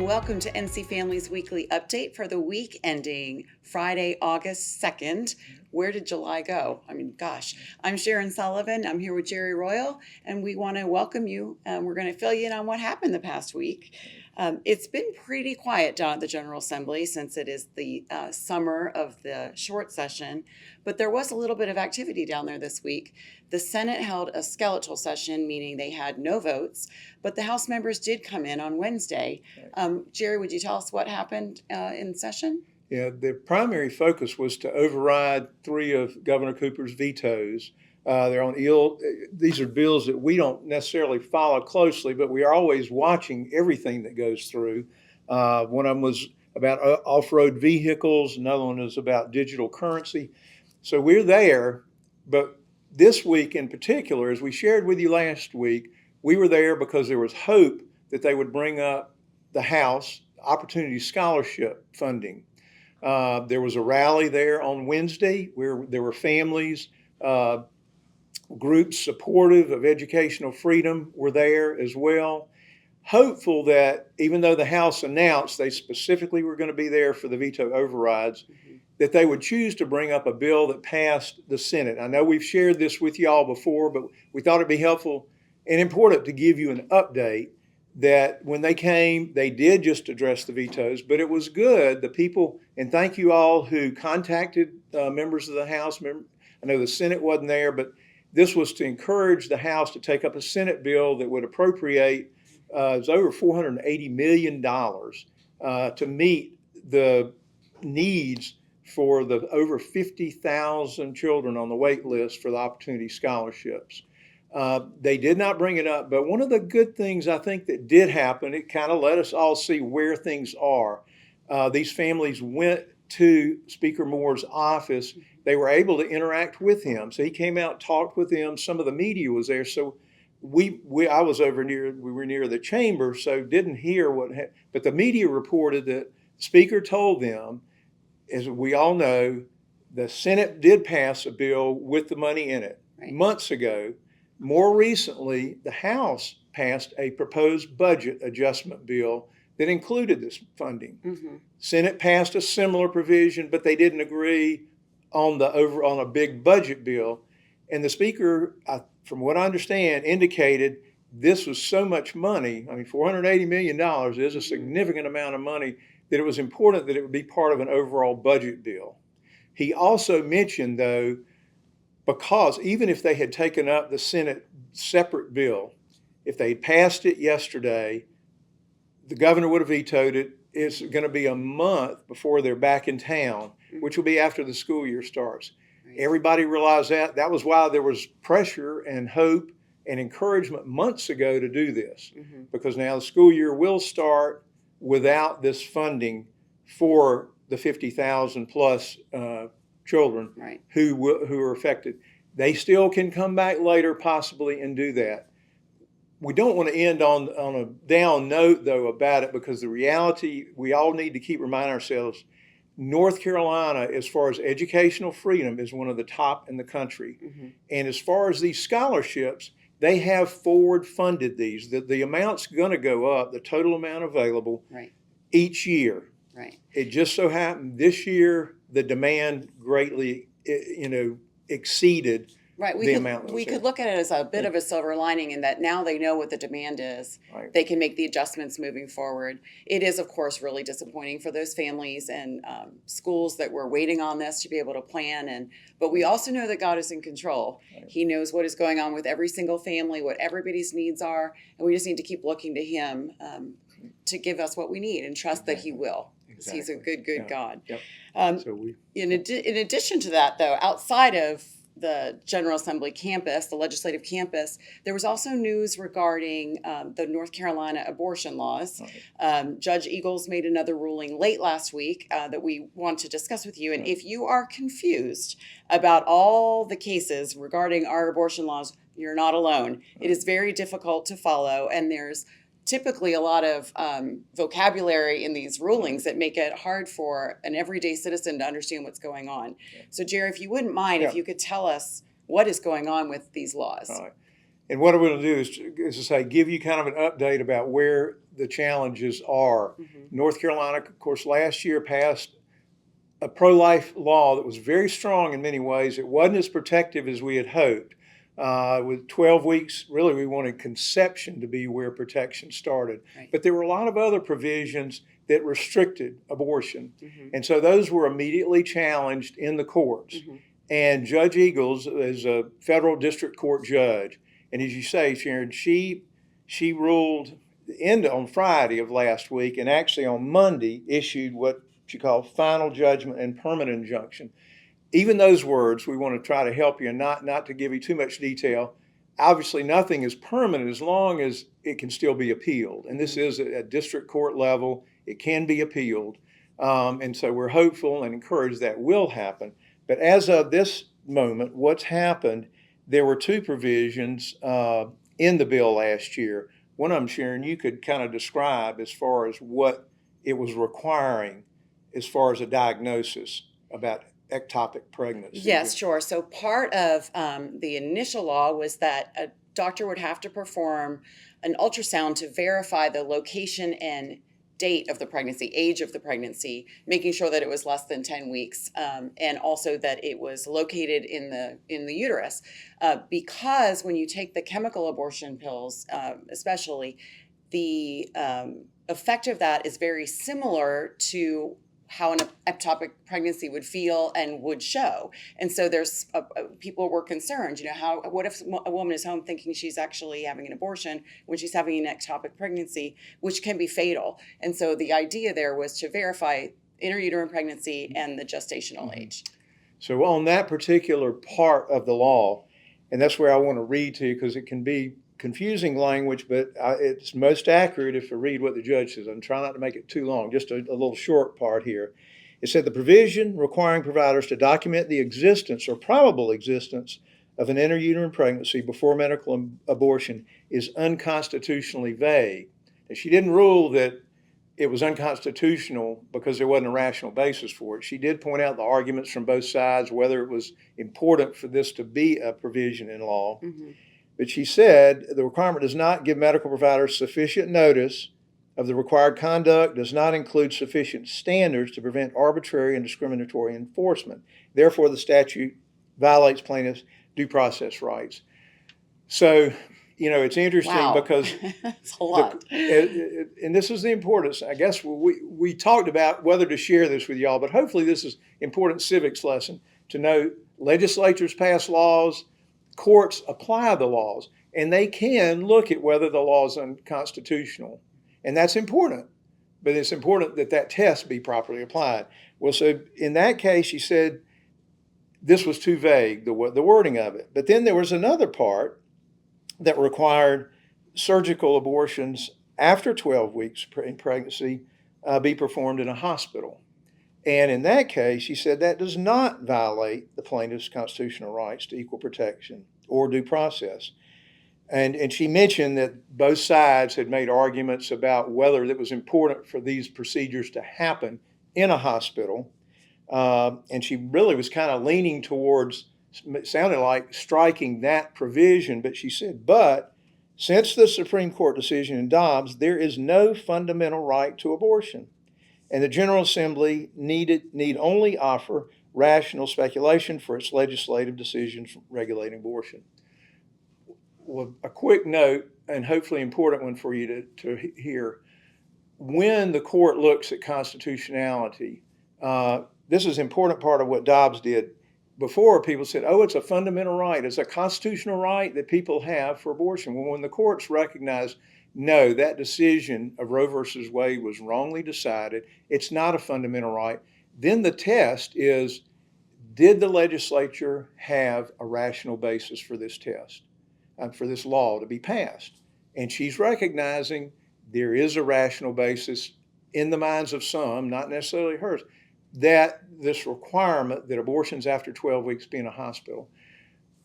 and welcome to NC Family's weekly update for the week ending Friday, August 2nd. Where did July go? I mean, gosh. I'm Sharon Sullivan. I'm here with Jerry Royal, and we want to welcome you. We're going to fill you in on what happened the past week. It's been pretty quiet down at the General Assembly since it is the summer of the short session, but there was a little bit of activity down there this week. The Senate held a skeletal session, meaning they had no votes, but the House members did come in on Wednesday. Jerry, would you tell us what happened in session? Yeah, the primary focus was to override 3 of Governor Cooper's vetoes. They're on these are bills that we don't necessarily follow closely, but we are always watching everything that goes through. One of them was about off-road vehicles. Another one is about digital currency. So we're there, but this week in particular, as we shared with you last week, we were there because there was hope that they would bring up the House Opportunity Scholarship funding. There was a rally there on Wednesday where there were families, groups supportive of educational freedom were there as well. Hopeful that even though the House announced they specifically were going to be there for the veto overrides, that they would choose to bring up a bill that passed the Senate. I know we've shared this with y'all before, but we thought it'd be helpful and important to give you an update that when they came, they did just address the vetoes, but it was good. The people, and thank you all who contacted members of the House. I know the Senate wasn't there, but this was to encourage the House to take up a Senate bill that would appropriate it was over $480 million to meet the needs for the over 50,000 children on the wait list for the Opportunity Scholarships. They did not bring it up, but one of the good things I think that did happen, it kind of let us all see where things are. These families went to Speaker Moore's office. They were able to interact with him. So he came out, talked with them. Some of the media was there. So we were near the chamber, so didn't hear what happened. But the media reported that the Speaker told them, as we all know, the Senate did pass a bill with the money in it months ago. More recently, the House passed a proposed budget adjustment bill that included this funding. Senate passed a similar provision, but they didn't agree on a big budget bill. And the Speaker, from what I understand, indicated this was so much money. I mean, $480 million is a significant amount of money, that it was important that it would be part of an overall budget bill. He also mentioned, though, because even if they had taken up the Senate separate bill, if they had passed it yesterday, the governor would have vetoed it. It's going to be a month before they're back in town, which will be after the school year starts. Everybody realized that. That was why there was pressure and hope and encouragement months ago to do this, because now the school year will start without this funding for the 50,000 plus children who are affected. They still can come back later possibly and do that. We don't want to end on a down note, though, about it, because the reality, we all need to keep reminding ourselves, North Carolina, as far as educational freedom, is one of the top in the country. And as far as these scholarships, they have forward funded these. The amount's going to go up, the total amount available each year. It just so happened this year, the demand greatly, exceeded the amount. We could look at it as a bit of a silver lining in that now they know what the demand is. They can make the adjustments moving forward. It is, of course, really disappointing for those families and schools that were waiting on this to be able to plan. But we also know that God is in control. He knows what is going on with every single family, what everybody's needs are, and we just need to keep looking to Him to give us what we need and trust that He will. He's a good God. In addition to that, though, outside of the General Assembly campus, the legislative campus, there was also news regarding the North Carolina abortion laws. Judge Eagles made another ruling late last week that we want to discuss with you. And if you are confused about all the cases regarding our abortion laws, you're not alone. It is very difficult to follow, and there's typically a lot of vocabulary in these rulings that make it hard for an everyday citizen to understand what's going on. So, Jerry, if you wouldn't mind, if you could tell us what is going on with these laws. And what I'm going to do is to say, give you kind of an update about where the challenges are. North Carolina, of course, last year passed a pro-life law that was very strong in many ways. It wasn't as protective as we had hoped. With 12 weeks, really, we wanted conception to be where protection started. Right. But there were a lot of other provisions that restricted abortion. And so those were immediately challenged in the courts. And Judge Eagles is a federal district court judge. And as you say, Sharon, she ruled on Friday of last week, and actually on Monday issued what she called final judgment and permanent injunction. Even those words, we want to try to help you and not to give you too much detail. Obviously, nothing is permanent as long as it can still be appealed. And this is at district court level. It can be appealed. And so we're hopeful and encouraged that will happen. But as of this moment, what's happened, there were two provisions in the bill last year. One of them, Sharon, you could kind of describe as far as what it was requiring as far as a diagnosis about ectopic pregnancy. Yes, sure. So part of the initial law was that a doctor would have to perform an ultrasound to verify the location and date of the pregnancy, age of the pregnancy, making sure that it was less than 10 weeks, and also that it was located in the uterus. Because when you take the chemical abortion pills, especially, the effect of that is very similar to how an ectopic pregnancy would feel and would show. And so there's people were concerned, what if a woman is home thinking she's actually having an abortion when she's having an ectopic pregnancy, which can be fatal. And so the idea there was to verify intrauterine pregnancy and the gestational age. So on that particular part of the law, and that's where I want to read to you because it can be confusing language, but it's most accurate if I read what the judge says. I'm trying not to make it too long, just a little short part here. It said the provision requiring providers to document the existence or probable existence of an intrauterine pregnancy before medical abortion is unconstitutionally vague. And she didn't rule that it was unconstitutional because there wasn't a rational basis for it. She did point out the arguments from both sides, whether it was important for this to be a provision in law. But she said the requirement does not give medical providers sufficient notice of the required conduct, does not include sufficient standards to prevent arbitrary and discriminatory enforcement. Therefore, the statute violates plaintiffs' due process rights. So, it's interesting because it's a lot. And this is the importance. I guess we talked about whether to share this with y'all, but hopefully this is important civics lesson to know legislatures pass laws, courts apply the laws, and they can look at whether the law is unconstitutional. And that's important, but it's important that that test be properly applied. Well, so in that case, she said this was too vague, the wording of it. But then there was another part that required surgical abortions after 12 weeks in pregnancy be performed in a hospital. And in that case, she said that does not violate the plaintiff's constitutional rights to equal protection or due process. And she mentioned that both sides had made arguments about whether it was important for these procedures to happen in a hospital. And she really was kind of leaning towards, it sounded like striking that provision, but she said, but since the Supreme Court decision in Dobbs, there is no fundamental right to abortion. And the General Assembly need only offer rational speculation for its legislative decisions regulating abortion. Well, a quick note, and hopefully important one for you to hear. When the court looks at constitutionality, this is an important part of what Dobbs did. Before, people said, it's a fundamental right. It's a constitutional right that people have for abortion. Well, when the courts recognized, no, that decision of Roe versus Wade was wrongly decided, it's not a fundamental right, then the test is, did the legislature have a rational basis for this test, for this law to be passed? And she's recognizing there is a rational basis in the minds of some, not necessarily hers, that this requirement that abortions after 12 weeks be in a hospital.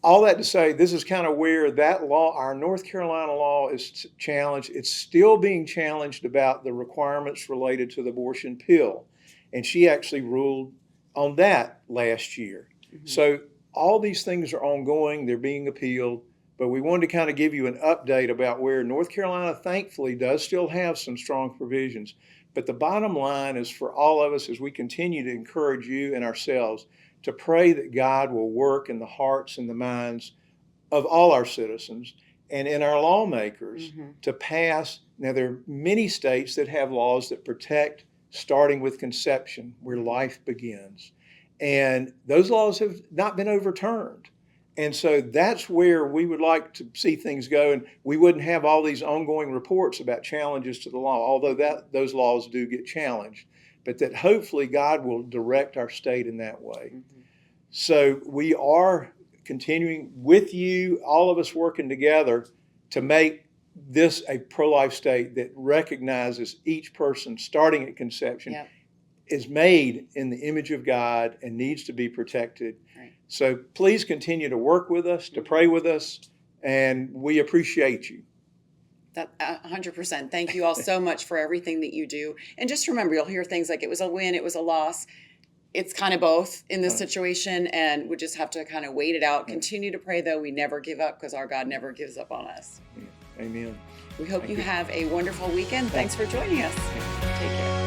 All that to say, this is kind of where that law, our North Carolina law, is challenged. It's still being challenged about the requirements related to the abortion pill. And she actually ruled on that last year. So all these things are ongoing. They're being appealed. But we wanted to kind of give you an update about where North Carolina, thankfully, does still have some strong provisions. But the bottom line is for all of us as we continue to encourage you and ourselves to pray that God will work in the hearts and the minds of all our citizens and in our lawmakers to pass. Now, there are many states that have laws that protect starting with conception, where life begins. And those laws have not been overturned. And so that's where we would like to see things go. And we wouldn't have all these ongoing reports about challenges to the law, although those laws do get challenged. But that hopefully God will direct our state in that way. So we are continuing with you, all of us working together to make this a pro-life state that recognizes each person starting at conception is made in the image of God and needs to be protected. Right. So please continue to work with us, to pray with us, and we appreciate you. That 100%. Thank you all so much for everything that you do. And just remember, you'll hear things like it was a win, it was a loss. It's kind of both in this situation, and we just have to kind of wait it out. Continue to pray, though. We never give up because our God never gives up on us. Amen. We hope you have a wonderful weekend. Thanks for joining us. Take care.